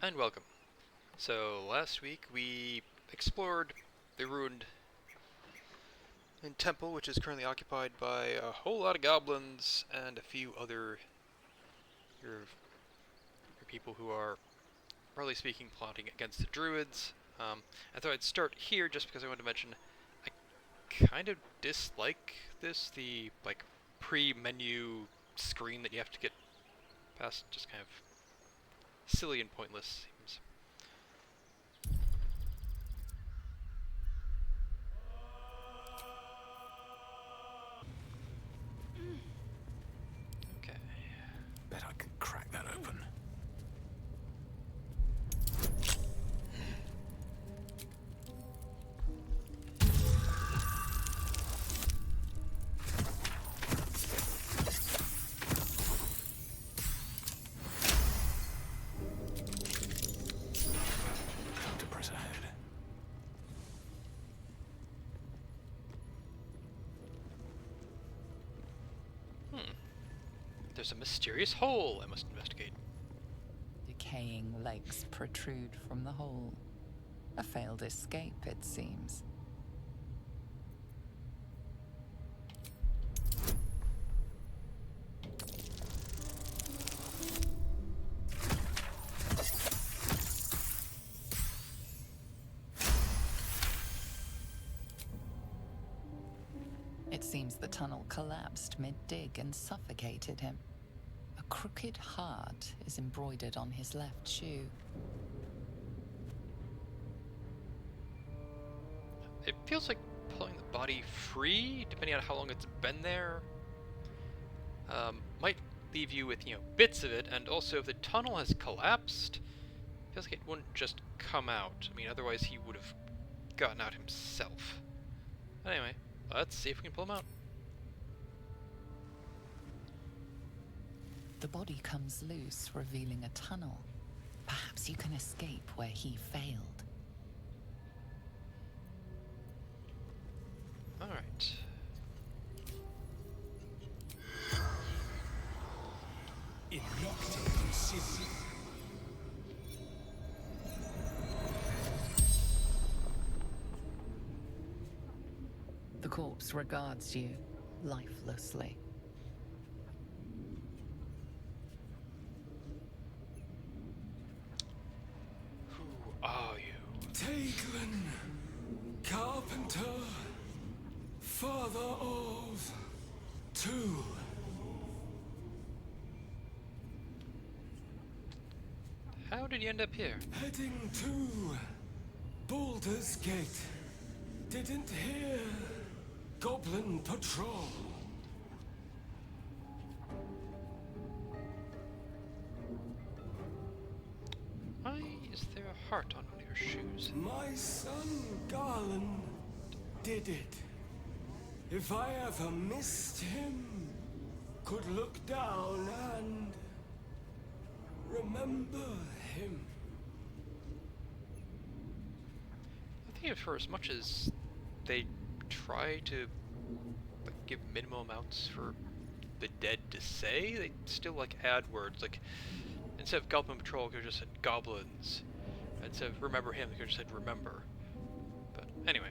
and welcome. So, last week we explored the ruined temple, which is currently occupied by a whole lot of goblins and a few other your people who are, broadly speaking, plotting against the druids. I thought I'd start here just because I wanted to mention I kind of dislike this, the pre-menu screen that you have to get past. Just kind of silly and pointless seems. Okay. Bet I can crack that open. Time to press ahead. There's a mysterious hole I must investigate. Decaying legs protrude from the hole. A failed escape, it seems. It seems the tunnel collapsed mid-dig and suffocated him. A crooked heart is embroidered on his left shoe. It feels like pulling the body free, depending on how long it's been there, might leave you with, bits of it, and also if the tunnel has collapsed, it feels like it wouldn't just come out. I mean, otherwise he would have gotten out himself. But anyway, let's see if we can pull him out. The body comes loose, revealing a tunnel. Perhaps you can escape where he failed. Alright. The corpse regards you lifelessly. Who are you? Taglin, carpenter, father of two. How did you end up here? Heading to Baldur's Gate. Didn't hear goblin patrol. Why is there a heart on one of your shoes? My son Garland did it. If I ever missed him, could look down and remember him. I think for as much as they try to give minimum amounts for the dead to say, they still add words. Instead of goblin patrol, they could have just said goblins. Instead of remember him, they could have just said remember. But anyway,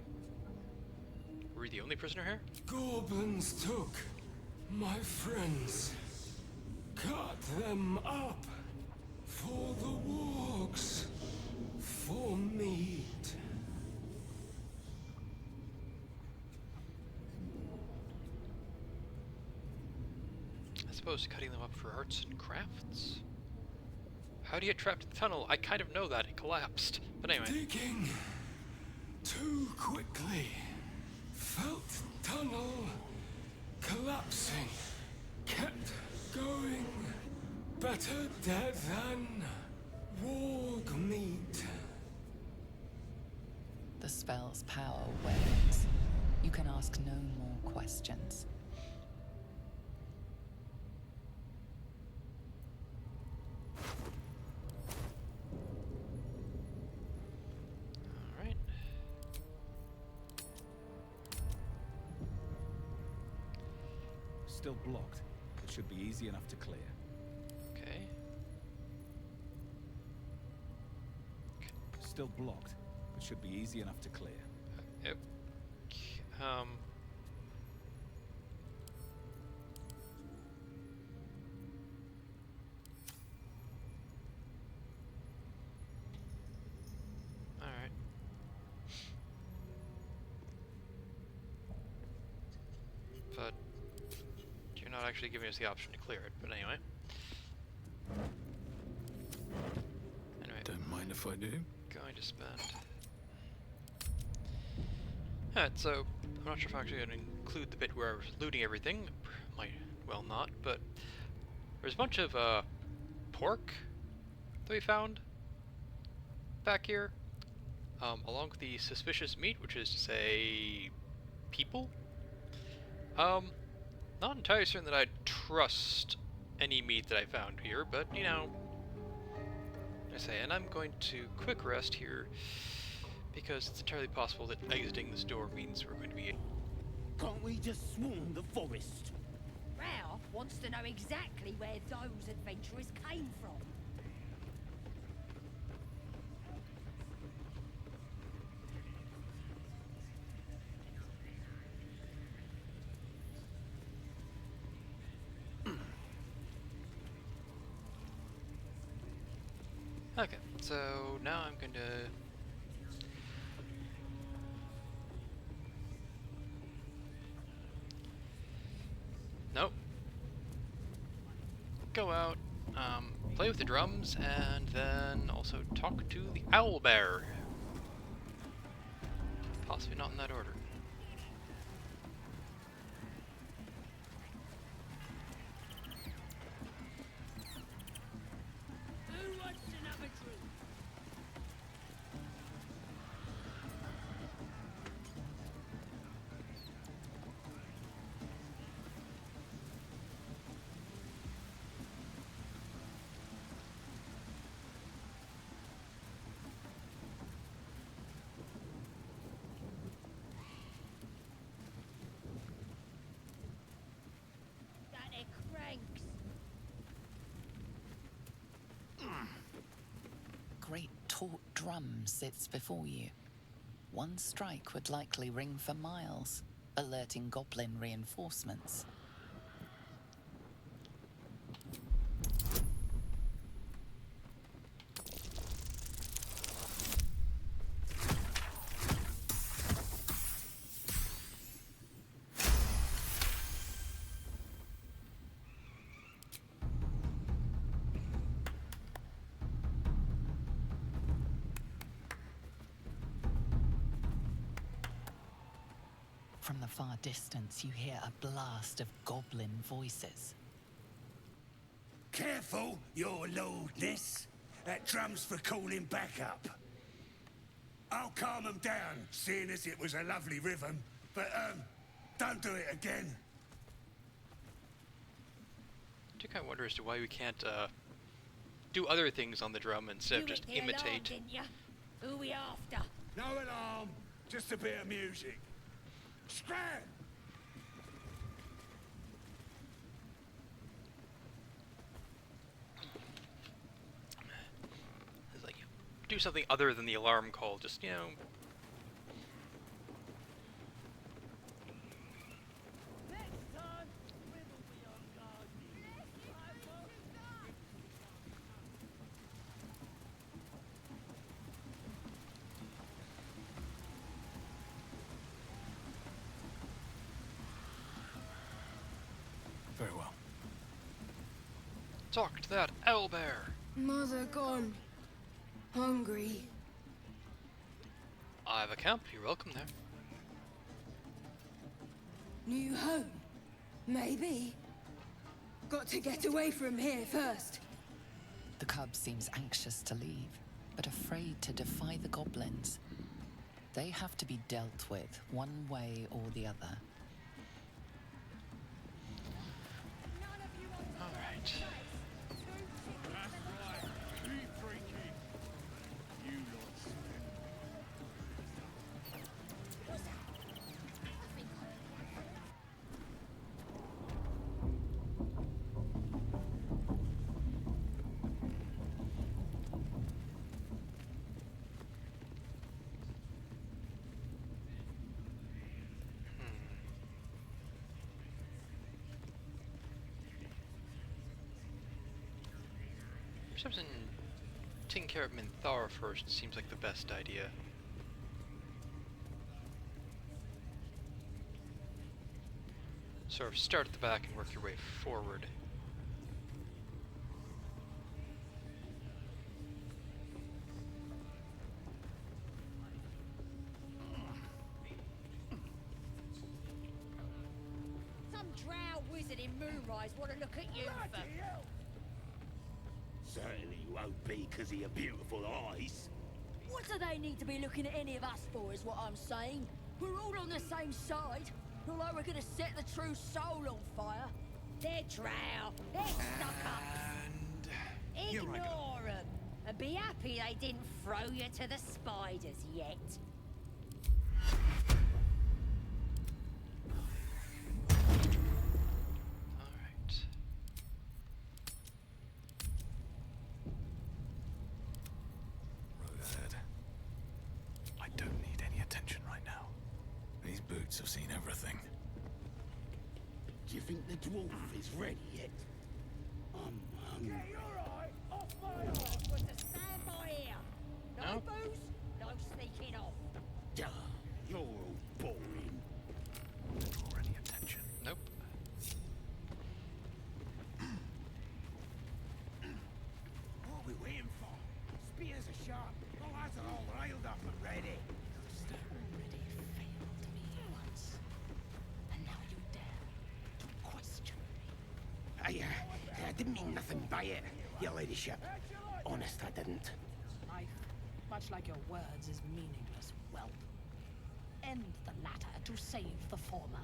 were you the only prisoner here? Goblins took my friends, cut them up for the wargs, for meat. I suppose cutting them up for arts and crafts? How do you get trapped in the tunnel? I kind of know that. It collapsed. But anyway. Digging too quickly. Felt tunnel collapsing. Kept going. Better dead than warg meat. The spell's power wanes. You can ask no more questions. Alright. Still blocked, but should be easy enough to clear. Okay. still blocked, but should be easy enough to clear. Yep. Alright. But you're not actually giving us the option to clear it, but anyway. Anyway, Don't mind if I do. going to spend... Alright, so I'm not sure if I'm actually going to include the bit where I was looting everything. Might well not, but there's a bunch of pork that we found back here, along with the suspicious meat, which is to say people. Not entirely certain that I'd trust any meat that I found here, but you know, I say, and I'm going to quick rest here because it's entirely possible that exiting this door means we're going to be. Can't we just swarm the forest? Ralph wants to know exactly where those adventurers came from. Okay, so now I'm going to go out, play with the drums, and then also talk to the owlbear. Possibly not in that order. Who wants another drink? That they're cranks. Great taut drum sits before you. One strike would likely ring for miles, alerting goblin reinforcements. From the far distance, you hear a blast of goblin voices. Careful, your lordness. That drum's for calling back up. I'll calm them down, seeing as it was a lovely rhythm. But, don't do it again. I do kind of wonder as to why we can't do other things on the drum instead of You just hit the alarm, imitate. didn't ya? Who we after? No alarm, just a bit of music. Scram! It's like, do something other than the alarm call. Just, you know, Very well. talk to that owlbear. Mother gone. Hungry. I have a camp. You're welcome there. New home. Maybe. Got to get away from here first. The cub seems anxious to leave, but afraid to defy the goblins. They have to be dealt with one way or the other. All right. something taking care of Minthara first seems like the best idea. Sort of start at the back and work your way forward. Some drow wizard in Moonrise want to look at you for... Certainly won't be because of your beautiful eyes. What do they need to be looking at any of us for, is what I'm saying? We're all on the same side. Not like we're gonna set the true soul on fire. They're drow. They're suck-ups. And here I go. Ignore them. And be happy they didn't throw you to the spiders yet. Alright. Road ahead. I don't need any attention right now. These boots have seen everything. Do you think the dwarf is ready yet? I'm hungry. Was to stand by here. No No. booze, no sneaking off. Duh, you're all boring. Don't draw any attention. Nope. What are we waiting for? Spears are sharp. The lads are all riled up and ready. Already failed me once. And now you dare to question me. I didn't mean nothing by it, your ladyship. Honest, I didn't. Life, much like your words, is meaningless whelp. End the latter to save the former.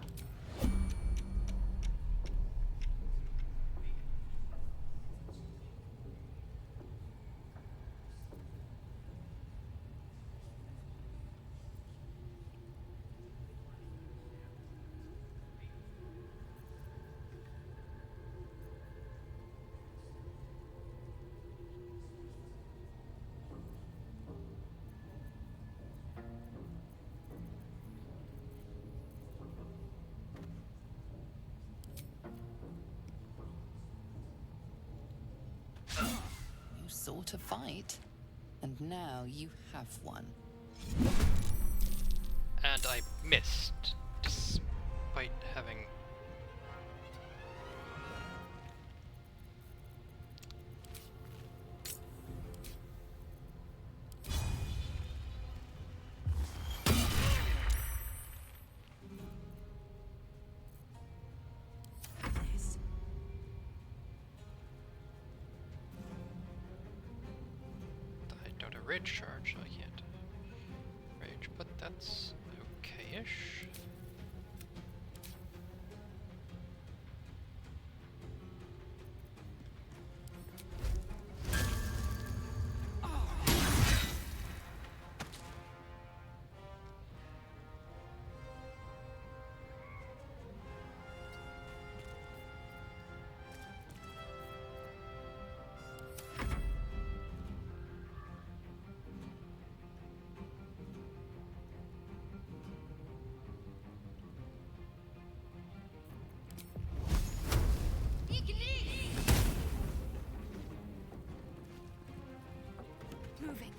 You sought a fight, and now you have one. And I missed, despite having... I don't have rage charge, so I can't rage, but that's okay-ish. Moving.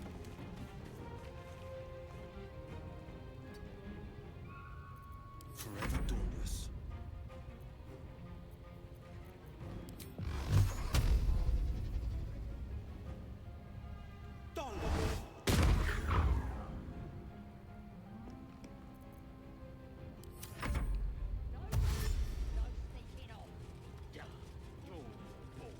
Forever dauntless. No sneaking off. Duh, you're all boring.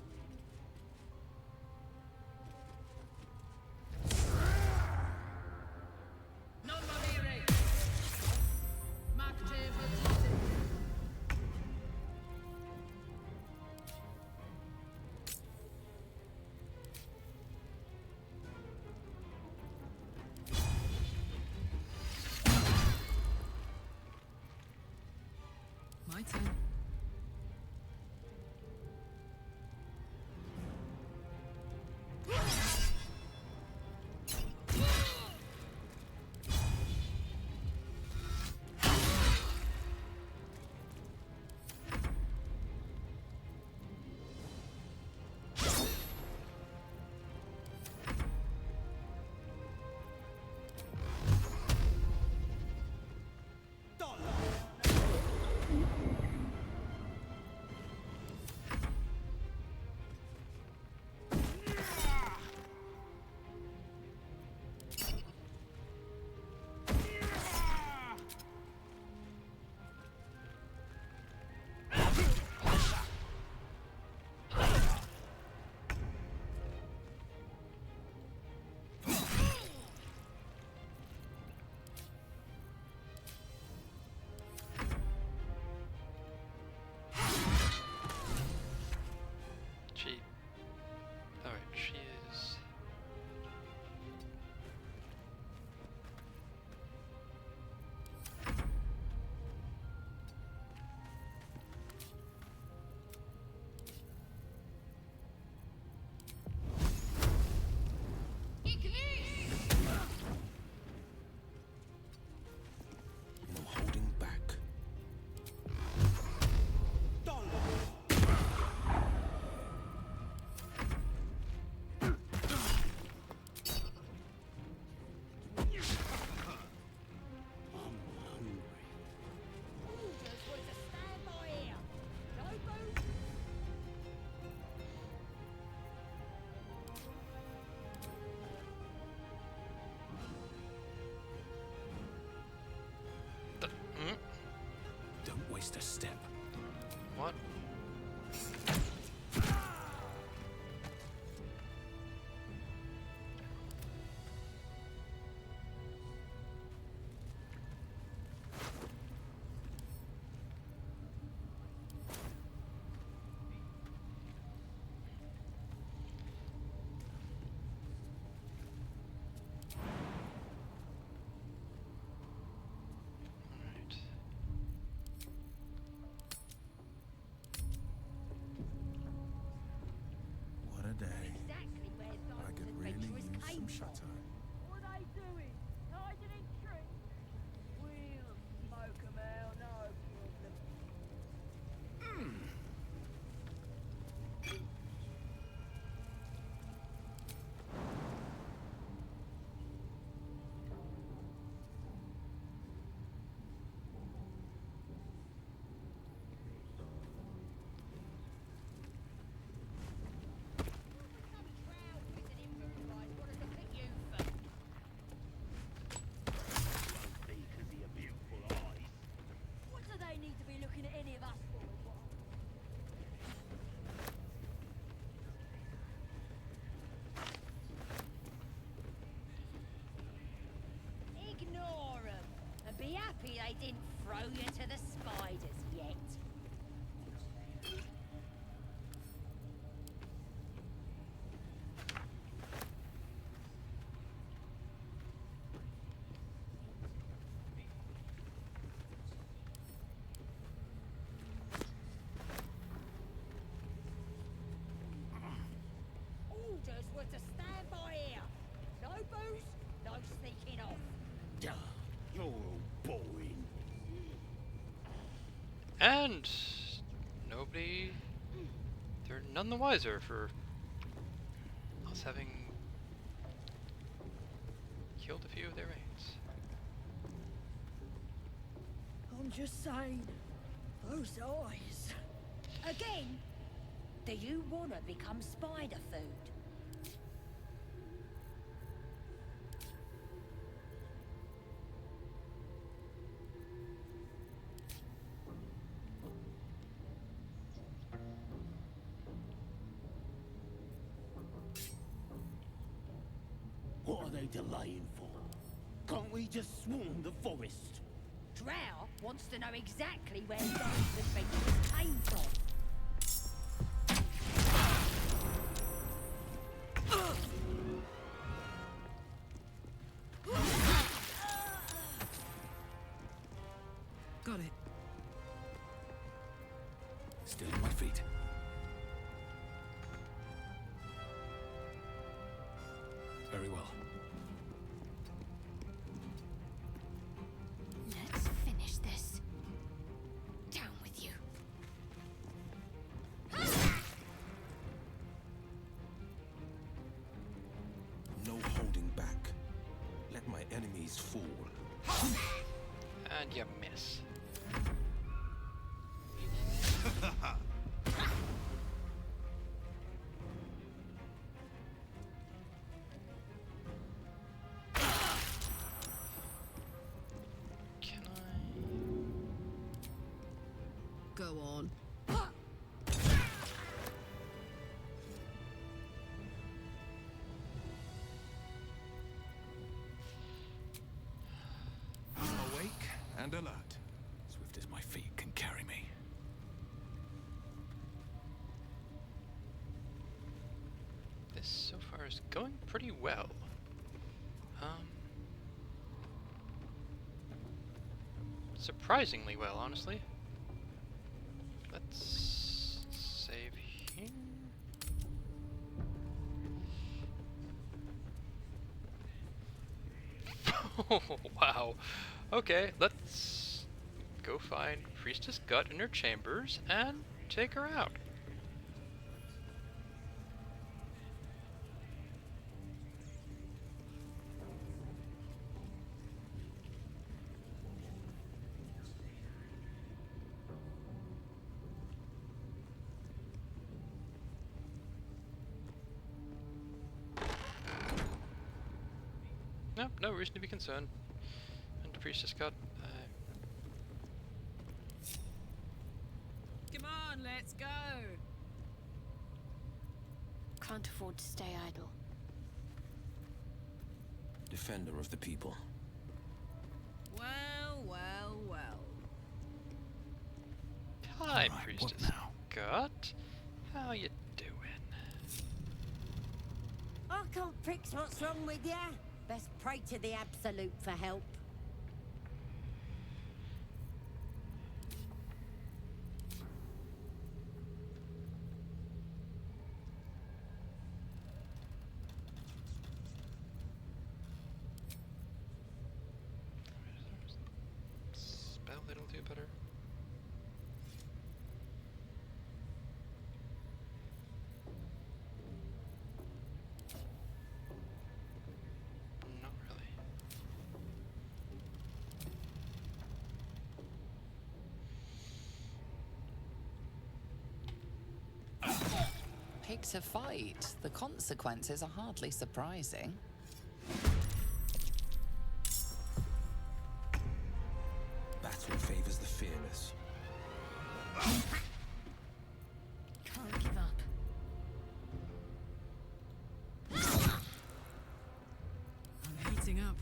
My turn. just a step. What? What a day. Exactly where those I could really adventurers use came some from. shut eye. What are they doing? Hiding in trees? We'll smoke 'em out, no problem. What do they need to be looking at any of us for? Ignore 'em and be happy they didn't throw you to the spiders yet. Orders were to stand by here. No booze, no sneaking off. You're all boring. And nobody, they're none the wiser for us having killed a few of their mates. I'm just saying, those eyes. Again? Do you want to become spider food? What are they delaying for? Can't we just swarm the forest? Drow wants to know exactly where those adventurers came from. Got it. Still on my feet. Very well. Let's finish this. Down with you. No holding back. Let my enemies fall. And you miss. Can I? Go on. I'm awake and alert. Swift as my feet can carry me. This so far is going pretty well. Surprisingly well, honestly. Let's save here. Oh, wow. Okay, let's go find Priestess Gut in her chambers and take her out. No, no reason to be concerned. And Priestess Gut, Let's go. Can't afford to stay idle. Defender of the people. Well, well, well. Hi, Alright, what Priestess now? Gut. How you doing? I can't fix what's wrong with ya. Best pray to the Absolute for help. Spell that'll do better. Not really. Pick to fight. The consequences are hardly surprising. Battle favors the fearless. Can't give up. I'm heating up.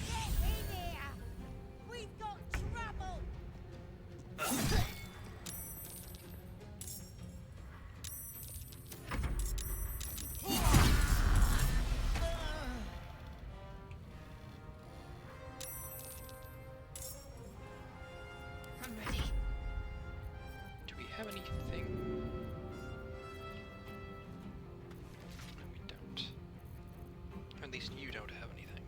Get in here! We've got trouble! I'm ready. Do we have anything? No, we don't. Or at least you don't have anything.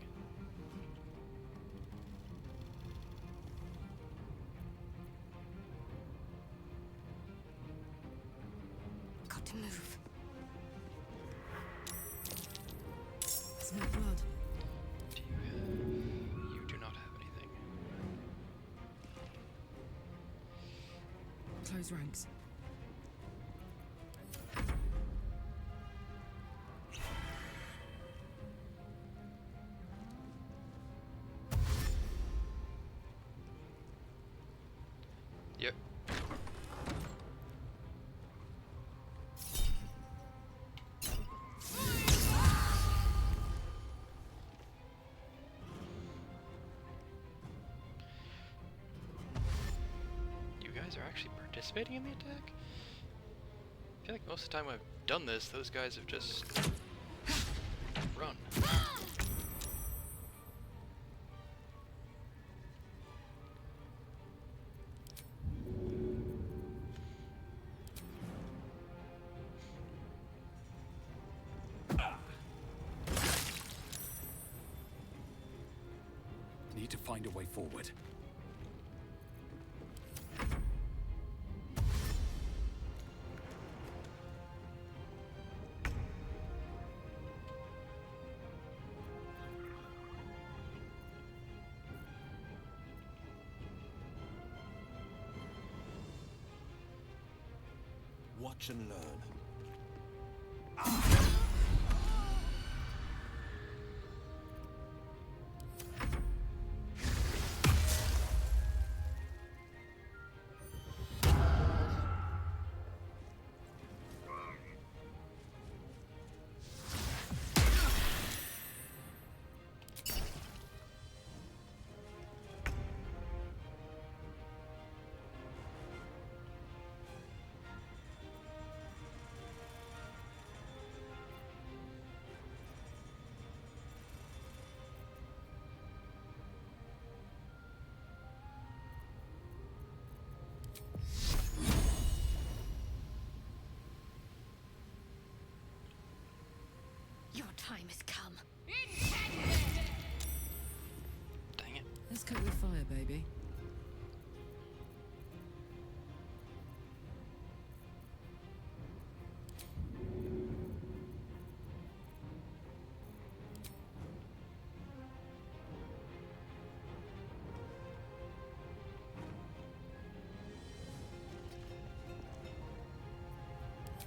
Got to move. Smell blood. Do you have... You do not have anything. Close ranks. Yep. You guys are actually participating in the attack? I feel like most of the time I've done this, those guys have just run. Need to find a way forward. Watch and learn. Your time has come. Dang it. Let's cook with fire, baby.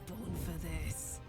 Born for this.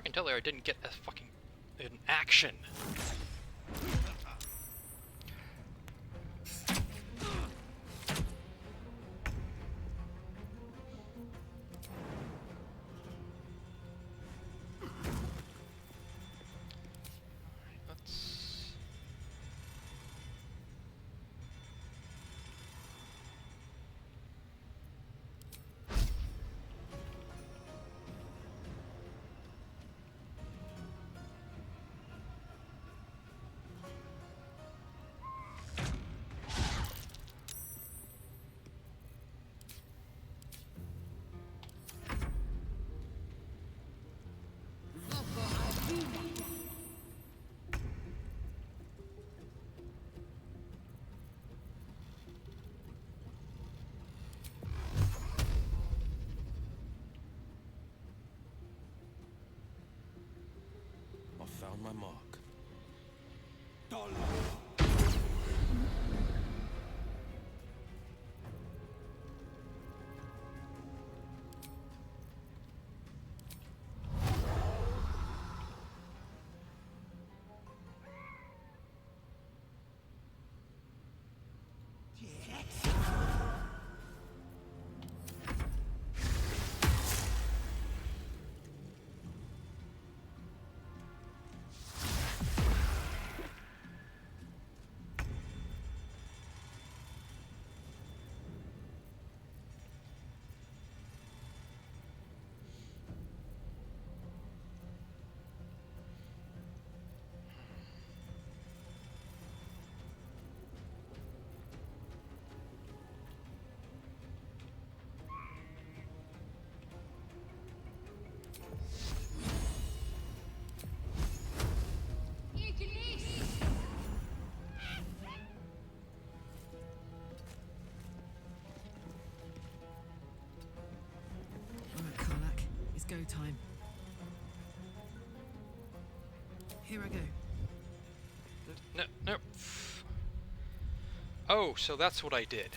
I can tell there I didn't get a fucking an action. Let's... I found my mark. Alright, Karlak. It's go time. Here I go. No, no. Oh, so that's what I did.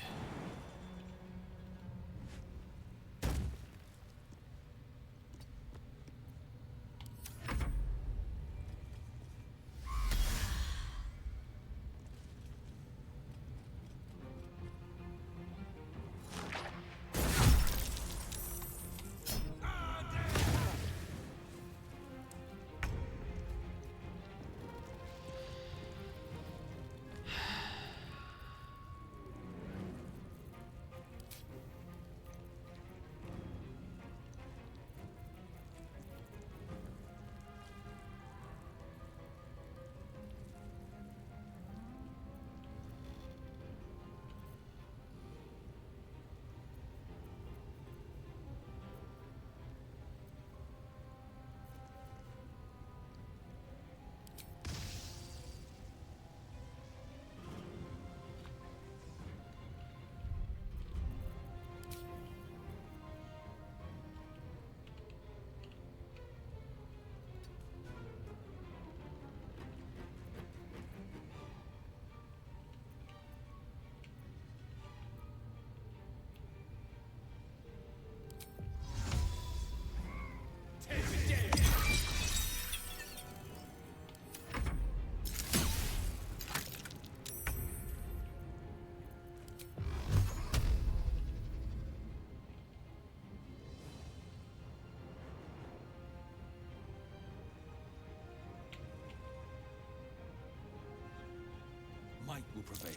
Might will prevail.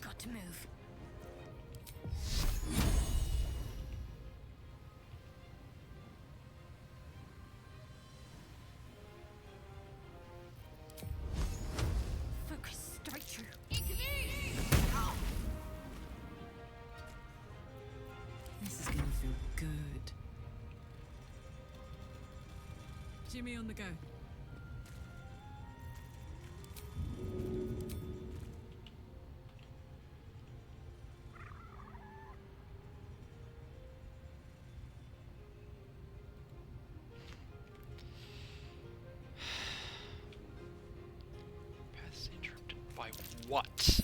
Got to move. Focus straight through. This is gonna feel good. Jimmy on the go. what?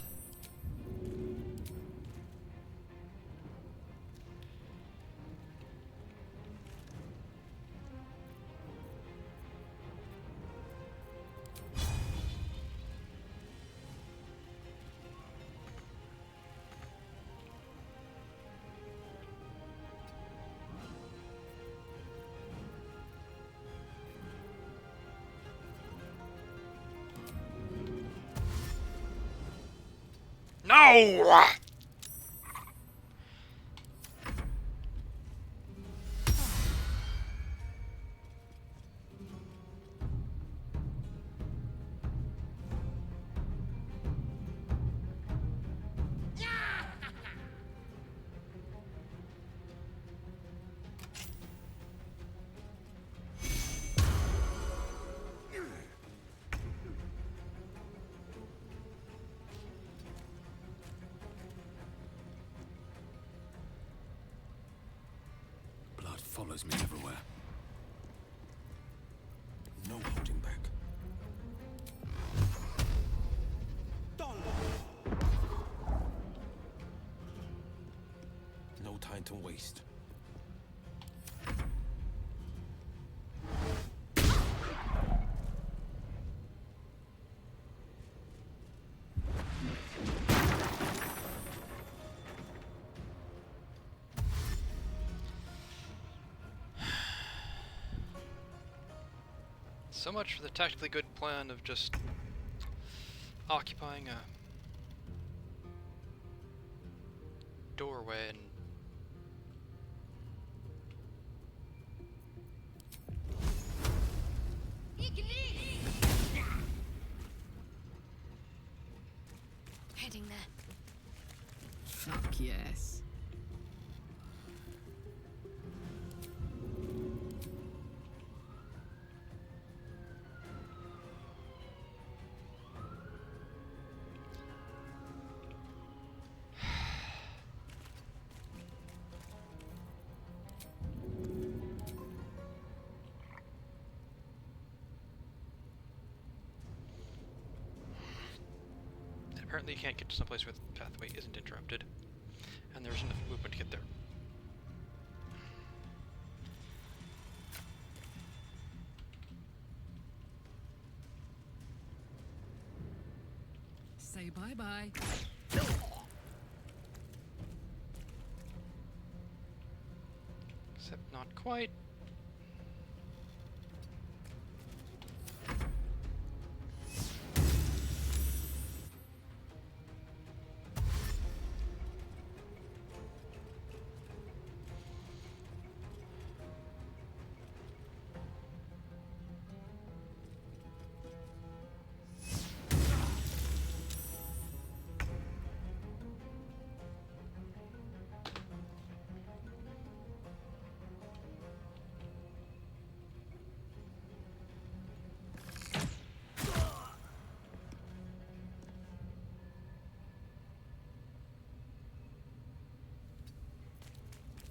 No! Blood follows me everywhere. No holding back. No time to waste. So much for the tactically good plan of just occupying a doorway and Heading there. Fuck yes. apparently you can't get to someplace where the pathway isn't interrupted. And there's enough movement to get there. Say bye-bye. Except not quite.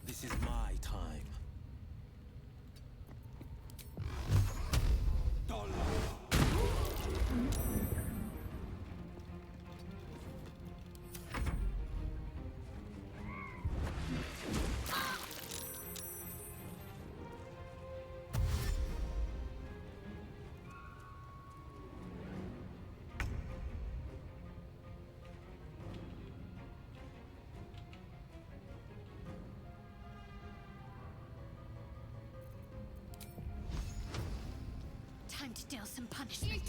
This is my time. Time to deal some punishment.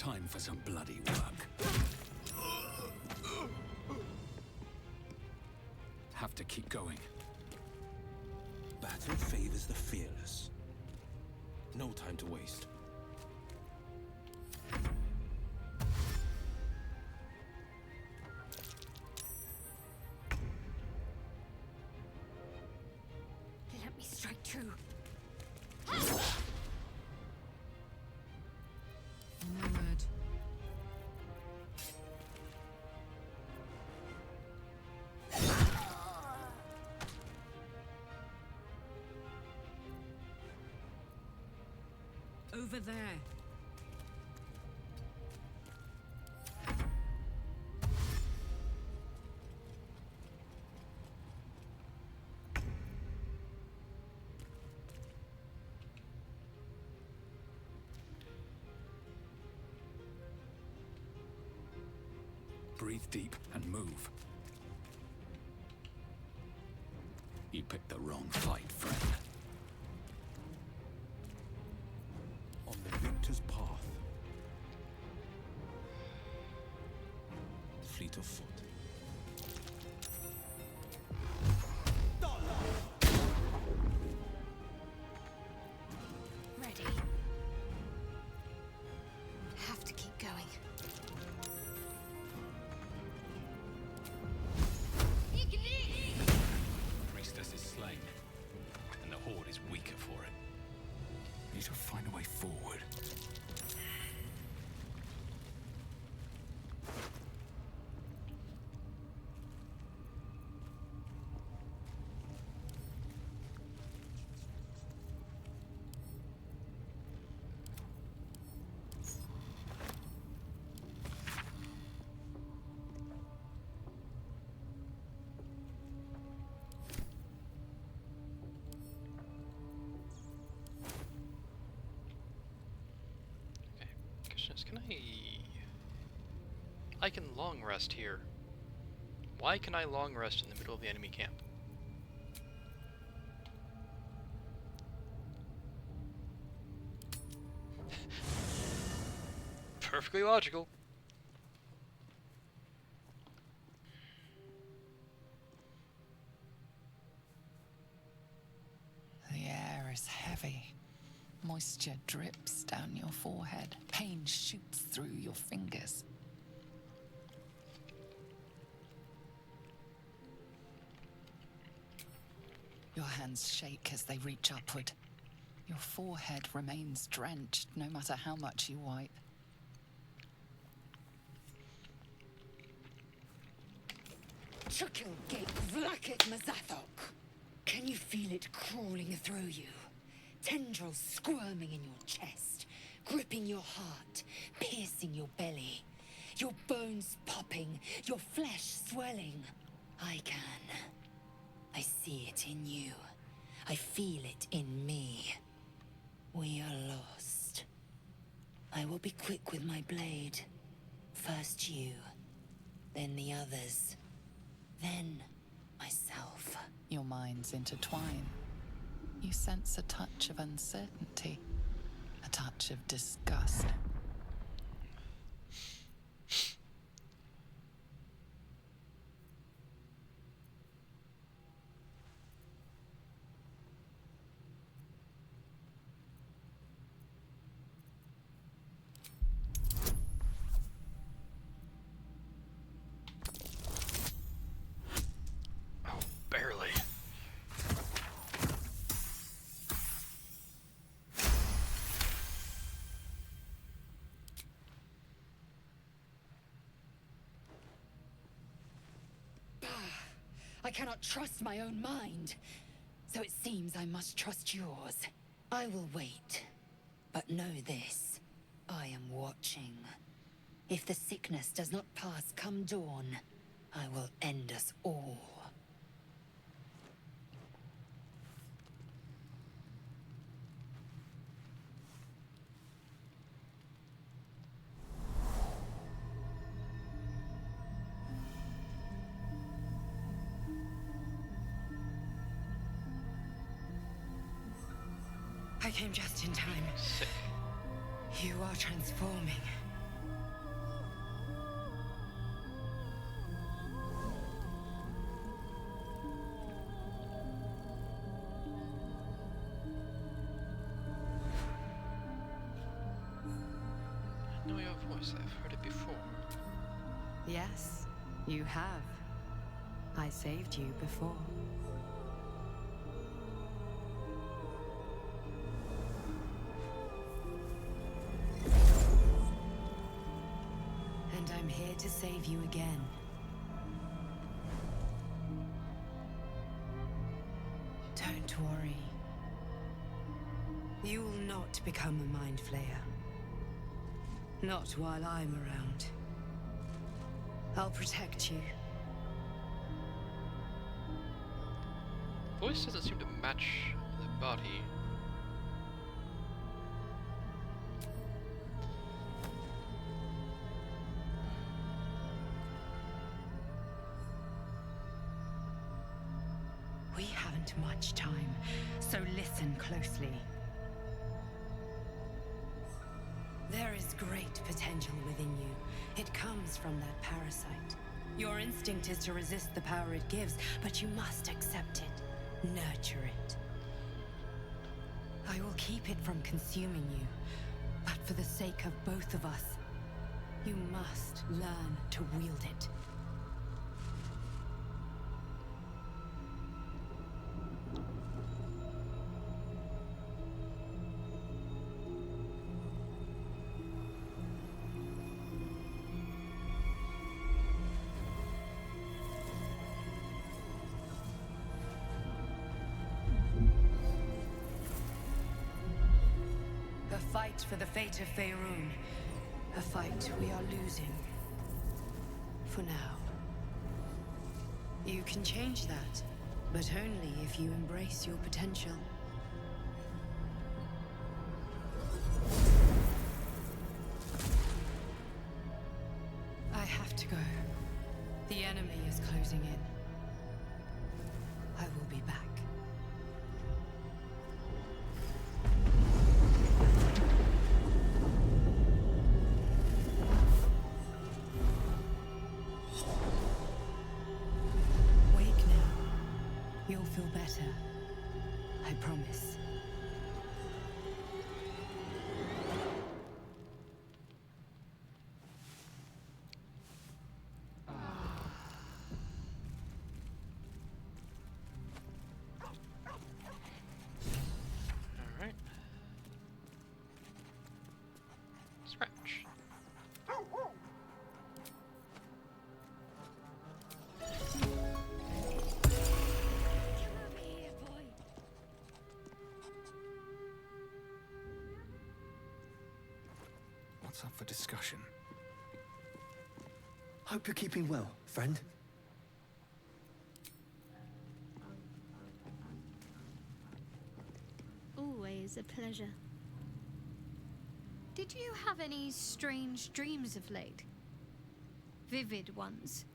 Time for some bloody work. Have to keep going. Battle favors the fearless. No time to waste. Let me strike true. No word. Over there. Breathe deep and move. You picked the wrong fight, friend. On the victor's path. Fleet of foot. Ready. Have to keep going. Priestess is slain, and the Horde is weaker for it. Need to find a way forward. Question is, can I can long rest here. Why can I long rest in the middle of the enemy camp? Perfectly logical. The air is heavy. Moisture drips down your forehead. Pain shoots through your fingers. Your hands shake as they reach upward. Your forehead remains drenched no matter how much you wipe. Chukilgate Vlakit Mazathok. Can you feel it crawling through you? Tendrils squirming in your chest, gripping your heart, piercing your belly. Your bones popping, your flesh swelling. I can. I see it in you. I feel it in me. We are lost. I will be quick with my blade. First you, then the others, then myself. Your minds intertwine. You sense a touch of uncertainty, a touch of disgust. Oh, barely. I cannot trust my own mind. So it seems I must trust yours. I will wait. But know this. I am watching. If the sickness does not pass come dawn, I will end us all. I came just in time. Sick. You are transforming. voice. I've heard it before. Yes, you have. I saved you before. And I'm here to save you again. Don't worry. You will not become a mind flayer. Not while I'm around. I'll protect you. Voice doesn't seem to match the body. We haven't much time, so listen closely. There is great potential within you. It comes from that parasite. Your instinct is to resist the power it gives, but you must accept it, nurture it. I will keep it from consuming you, but for the sake of both of us, you must learn to wield it. A fight for the fate of Faerun. A fight we are losing. For now. You can change that, but only if you embrace your potential. I have to go. The enemy is closing in. I will be back. You'll feel better. I promise. Alright. Scratch. What's up for discussion? Hope you're keeping well, friend. Always a pleasure. Did you have any strange dreams of late? Vivid ones?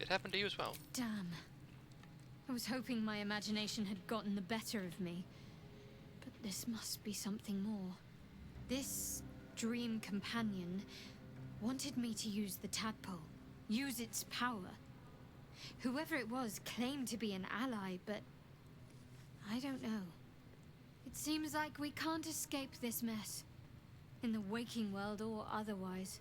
It happened to you as well. Damn. I was hoping my imagination had gotten the better of me. But this must be something more. This dream companion wanted me to use the tadpole, use its power. Whoever it was claimed to be an ally, but I don't know. It seems like we can't escape this mess, in the waking world or otherwise.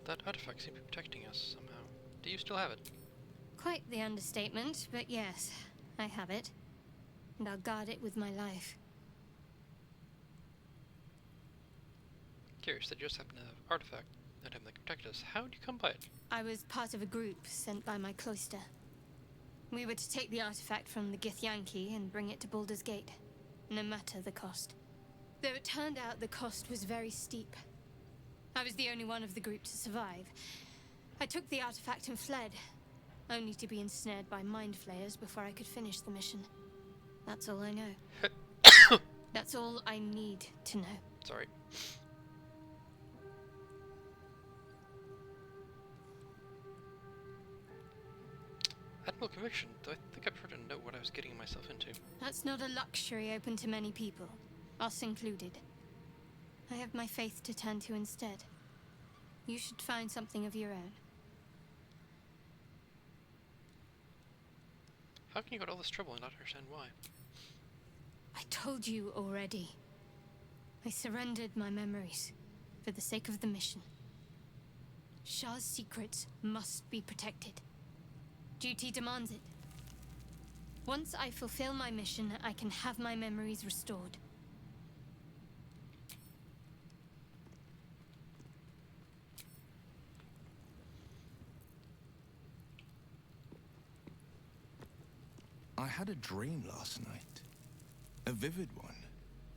That artifact seems to be protecting us somehow. Do you still have it? Quite the understatement, but yes, I have it. And I'll guard it with my life. Curious that you just happen to have artifact that can protect us. How did you come by it? I was part of a group sent by my cloister. We were to take the artifact from the Githyanki and bring it to Baldur's Gate, no matter the cost. Though it turned out the cost was very steep. I was the only one of the group to survive. I took the artifact and fled, only to be ensnared by mind flayers before I could finish the mission. That's all I know. That's all I need to know. Sorry. Admiral Conviction, though I think I prefer to know what I was getting myself into. That's not a luxury open to many people, us included. I have my faith to turn to instead. You should find something of your own. How can you go to all this trouble and not understand why? I told you already. I surrendered my memories for the sake of the mission. Shah's secrets must be protected. Duty demands it. Once I fulfill my mission, I can have my memories restored. I had a dream last night. A vivid one.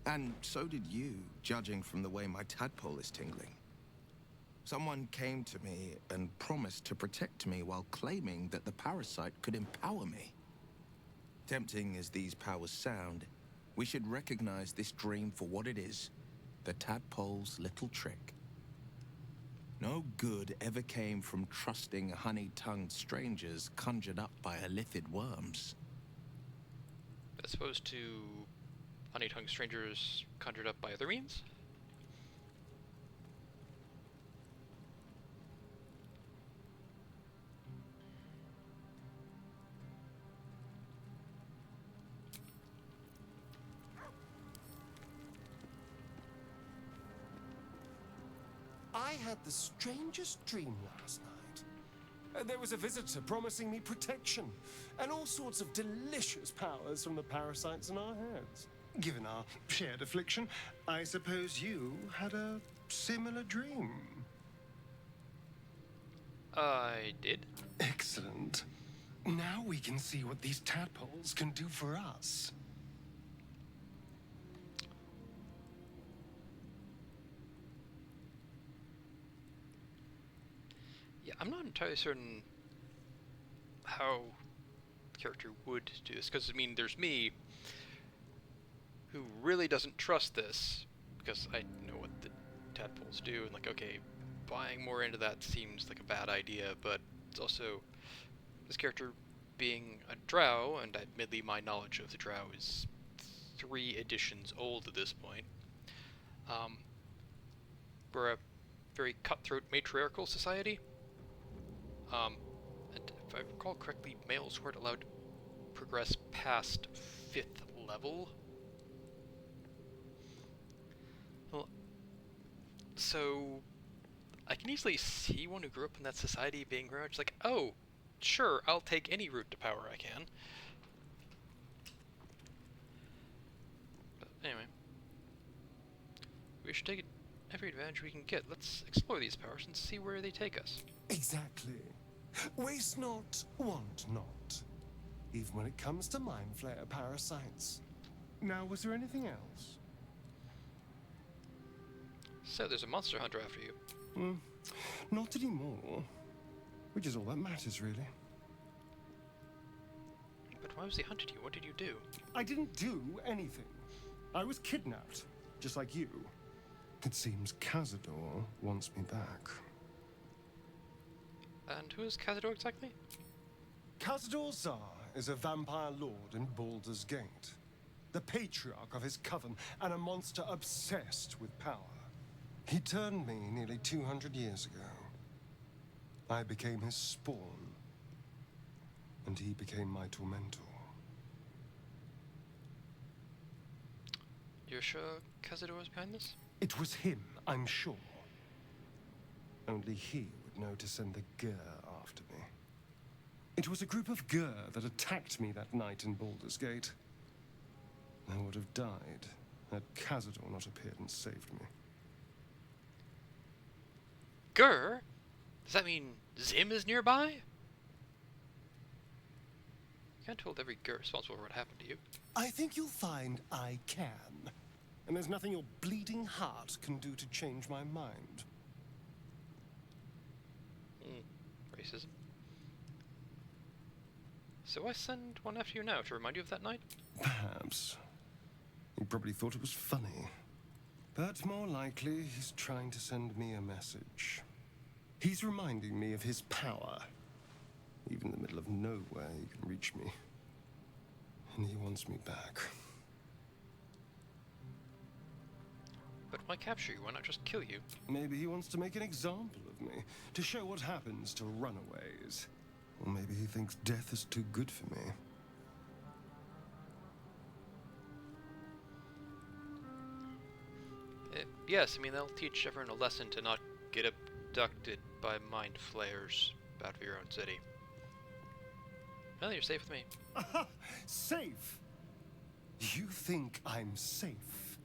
And so did you, judging from the way my tadpole is tingling. Someone came to me and promised to protect me while claiming that the parasite could empower me. Tempting as these powers sound, we should recognize this dream for what it is, the tadpole's little trick. No good ever came from trusting honey-tongued strangers conjured up by illithid worms. As opposed to honey-tongued strangers conjured up by other means? I had the strangest dream last night. There was a visitor promising me protection and all sorts of delicious powers from the parasites in our heads. Given our shared affliction, I suppose you had a similar dream. I did. Excellent. Now we can see what these tadpoles can do for us. Yeah, I'm not entirely certain how the character would do this, because, I mean, there's me, who really doesn't trust this, because I know what the tadpoles do, and, like, okay, buying more into that seems like a bad idea, but it's also this character being a drow, and admittedly my knowledge of the drow is 3 editions old at this point. We're a very cutthroat matriarchal society. And if I recall correctly, males weren't allowed to progress past 5th level. Well, so I can easily see one who grew up in that society being very much like, oh, sure, I'll take any route to power I can. But anyway, we should take every advantage we can get. Let's explore these powers and see where they take us. Exactly. Waste not, want not. Even when it comes to mind flayer parasites. Now, was there anything else? So there's a monster hunter after you. Not anymore. Which is all that matters, really. But why was he hunted you? What did you do? I didn't do anything. I was kidnapped, just like you. It seems Cazador wants me back. And who is Cazador exactly? Cazador Zar is a vampire lord in Baldur's Gate. The patriarch of his coven and a monster obsessed with power. He turned me nearly 200 years ago. I became his spawn, and he became my tormentor. You're sure Cazador was behind this? It was him, I'm sure. Only he would know to send the Gur after me. It was a group of Gur that attacked me that night in Baldur's Gate. I would have died had Cazador not appeared and saved me. Gur? Does that mean Zim is nearby? You can't hold every Gur responsible for what happened to you. I think you'll find I can. And there's nothing your bleeding heart can do to change my mind. Racism. So I send one after you now to remind you of that night? Perhaps. He probably thought it was funny. But more likely, he's trying to send me a message. He's reminding me of his power. Even in the middle of nowhere, he can reach me. And he wants me back. But why capture you? Why not just kill you? Maybe he wants to make an example of me, to show what happens to runaways. Or maybe he thinks death is too good for me. Yes, I mean, they'll teach everyone a lesson to not get abducted by mind flayers out of your own city. Well, you're safe with me. Safe? You think I'm safe?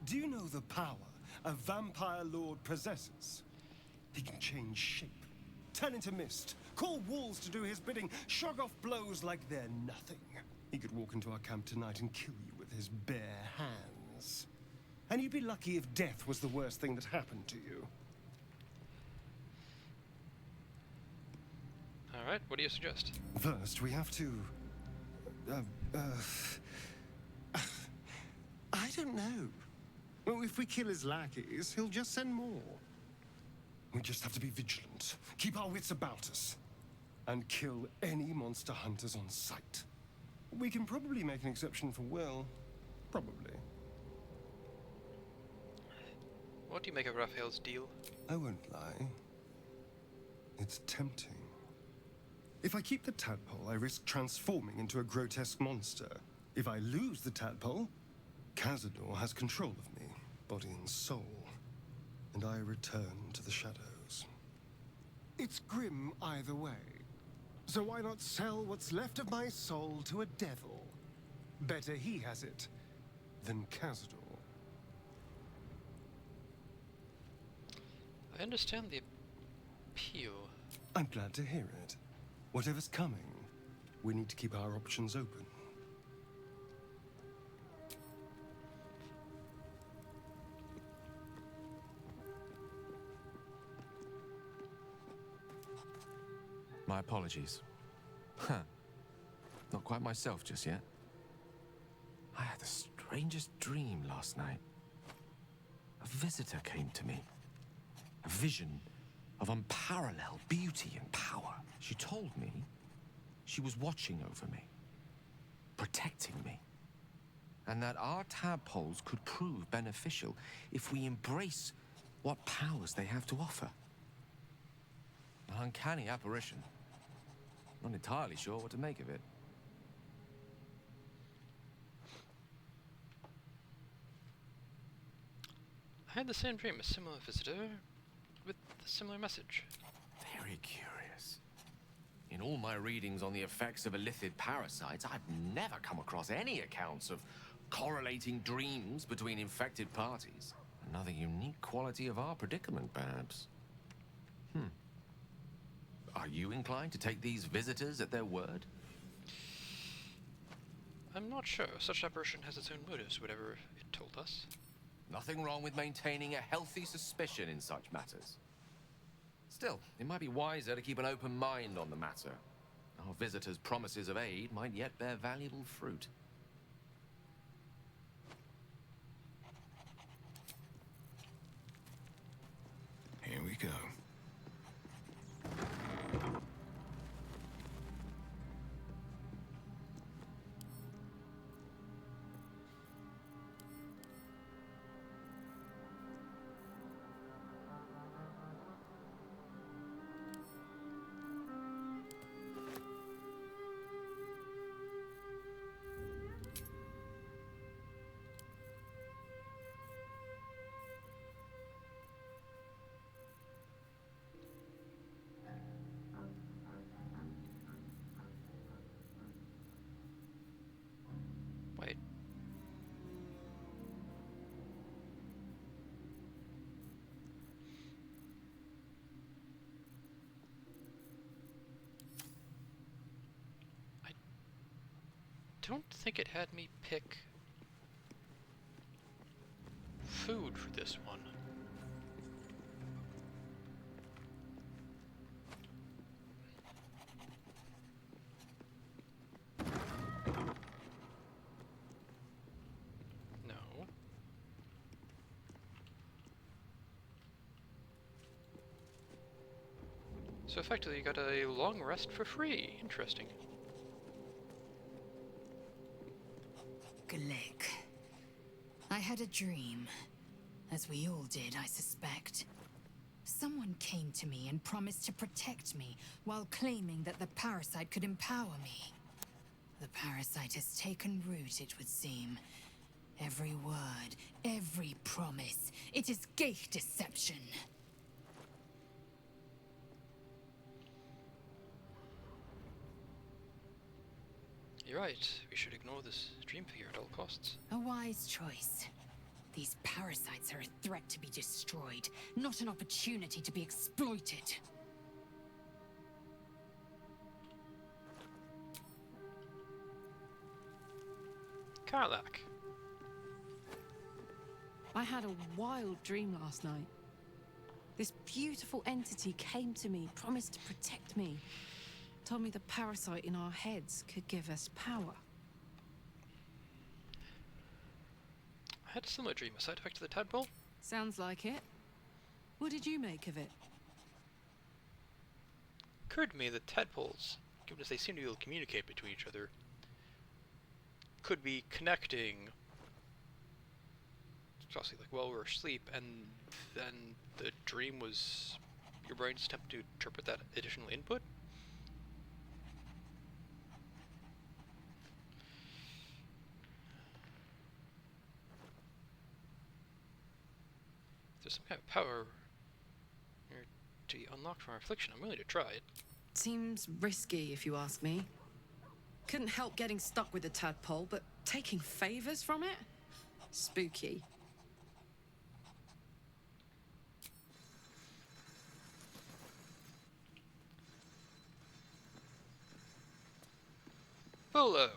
Do you know the power a vampire lord possesses? He can change shape, turn into mist, call walls to do his bidding, shrug off blows like they're nothing. He could walk into our camp tonight and kill you with his bare hands. And you'd be lucky if death was the worst thing that happened to you. Alright, what do you suggest? First, we have to... I don't know. Well, if we kill his lackeys, he'll just send more. We just have to be vigilant, keep our wits about us, and kill any monster hunters on sight. We can probably make an exception for Will. Probably. What do you make of Raphael's deal? I won't lie. It's tempting. If I keep the tadpole, I risk transforming into a grotesque monster. If I lose the tadpole, Cazador has control of me, body and soul, and I return to the shadows. It's grim either way. So why not sell what's left of my soul to a devil? Better he has it than Cazador. I understand the appeal. I'm glad to hear it. Whatever's coming, we need to keep our options open. My apologies. Huh. Not quite myself just yet. I had the strangest dream last night. A visitor came to me. A vision of unparalleled beauty and power. She told me she was watching over me, protecting me, and that our tadpoles could prove beneficial if we embrace what powers they have to offer. An uncanny apparition. Not entirely sure what to make of it. I had the same dream, a similar visitor with a similar message. Very curious. In all my readings on the effects of illithid parasites, I've never come across any accounts of correlating dreams between infected parties. Another unique quality of our predicament, perhaps. Are you inclined to take these visitors at their word? I'm not sure. Such apparition has its own motives, whatever it told us. Nothing wrong with maintaining a healthy suspicion in such matters. Still, it might be wiser to keep an open mind on the matter. Our visitors' promises of aid might yet bear valuable fruit. Here we go. Wait. I don't think it had me pick food for this one. No. So effectively you got a long rest for free. Interesting. Glick. I had a dream. As we all did, I suspect. Someone came to me and promised to protect me while claiming that the parasite could empower me. The parasite has taken root, it would seem. Every word, every promise, it is gay deception. You're right. We should ignore this dream figure at all costs. A wise choice. These parasites are a threat to be destroyed, not an opportunity to be exploited. Karlak. I had a wild dream last night. This beautiful entity came to me, promised to protect me. Told me the parasite in our heads could give us power. I had a similar dream. A side effect to the tadpole? Sounds like it. What did you make of it? Occurred to me that tadpoles, given as they seem to be able to communicate between each other, could be connecting, especially like while we're asleep, and then the dream was your brain's attempt to interpret that additional input. If there's some kind of power here to be unlocked from our affliction, I'm willing to try it. Seems risky, if you ask me. Couldn't help getting stuck with the tadpole, but taking favors from it? Spooky. Bolo!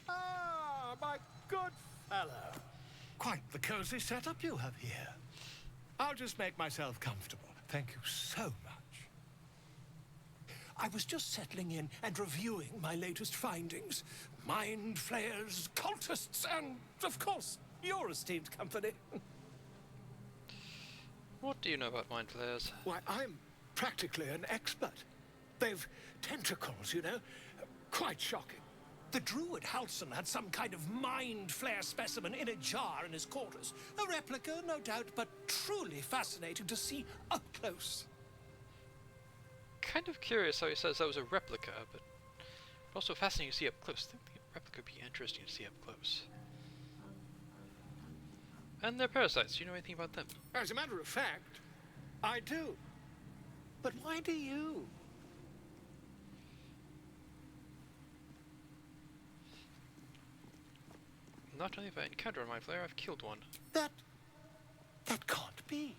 Ah, my good fellow. Quite the cozy setup you have here. I'll just make myself comfortable. Thank you so much. I was just settling in and reviewing my latest findings. Mind flayers, cultists, and, of course, your esteemed company. What do you know about mind flayers? Why, I'm practically an expert. They've tentacles, you know. Quite shocking. The druid Halson had some kind of mind flayer specimen in a jar in his quarters. A replica, no doubt, but truly fascinating to see up close. Kind of curious how he says that was a replica, but also fascinating to see up close. I think the replica would be interesting to see up close. And they're parasites. Do you know anything about them? As a matter of fact, I do. But why do you? Not only have I encountered a mind flayer, I've killed one. That can't be.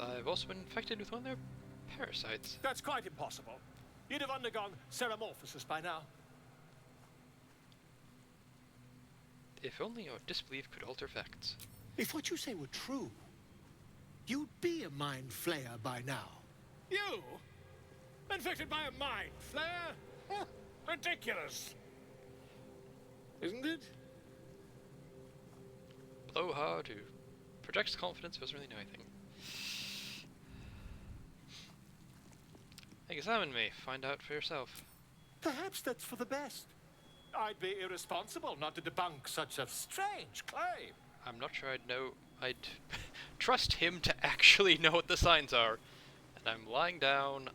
I've also been infected with one of their parasites. That's quite impossible. You'd have undergone ceramorphosis by now. If only your disbelief could alter facts. If what you say were true, you'd be a mind flayer by now. You? Infected by a mind flare? Huh, ridiculous. Isn't it? Blow hard who projects confidence, doesn't really know anything. Examine me, find out for yourself. Perhaps that's for the best. I'd be irresponsible not to debunk such a strange claim. I'm not sure I'd trust him to actually know what the signs are. And I'm lying down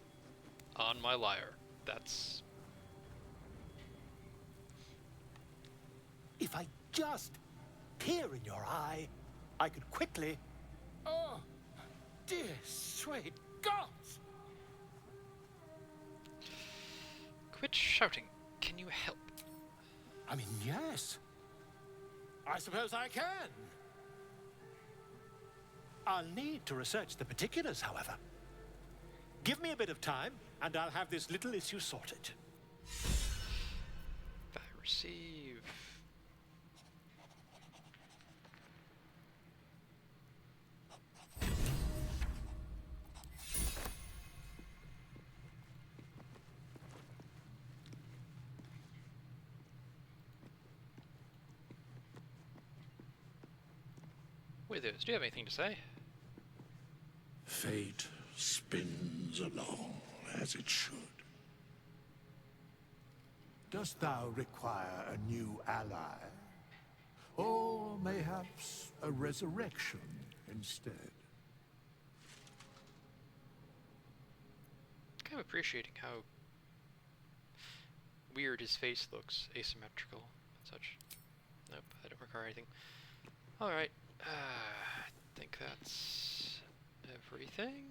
on my lyre. That's... If I just peer in your eye, I could quickly... Oh, dear sweet gods! Quit shouting. Can you help? I mean, yes. I suppose I can. I'll need to research the particulars, however. Give me a bit of time, and I'll have this little issue sorted. I receive... Withers, do you have anything to say? Fate spins along as it should. Dost thou require a new ally? Or mayhaps a resurrection instead? Kind of appreciating how weird his face looks, asymmetrical and such. Nope, I don't require anything. Alright, I think that's everything.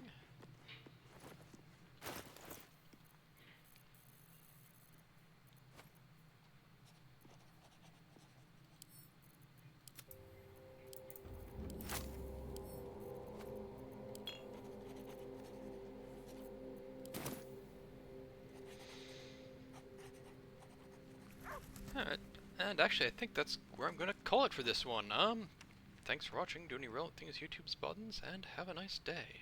Alright, and actually I think that's where I'm gonna call it for this one. Thanks for watching, do any relevant things, YouTube's buttons, and have a nice day.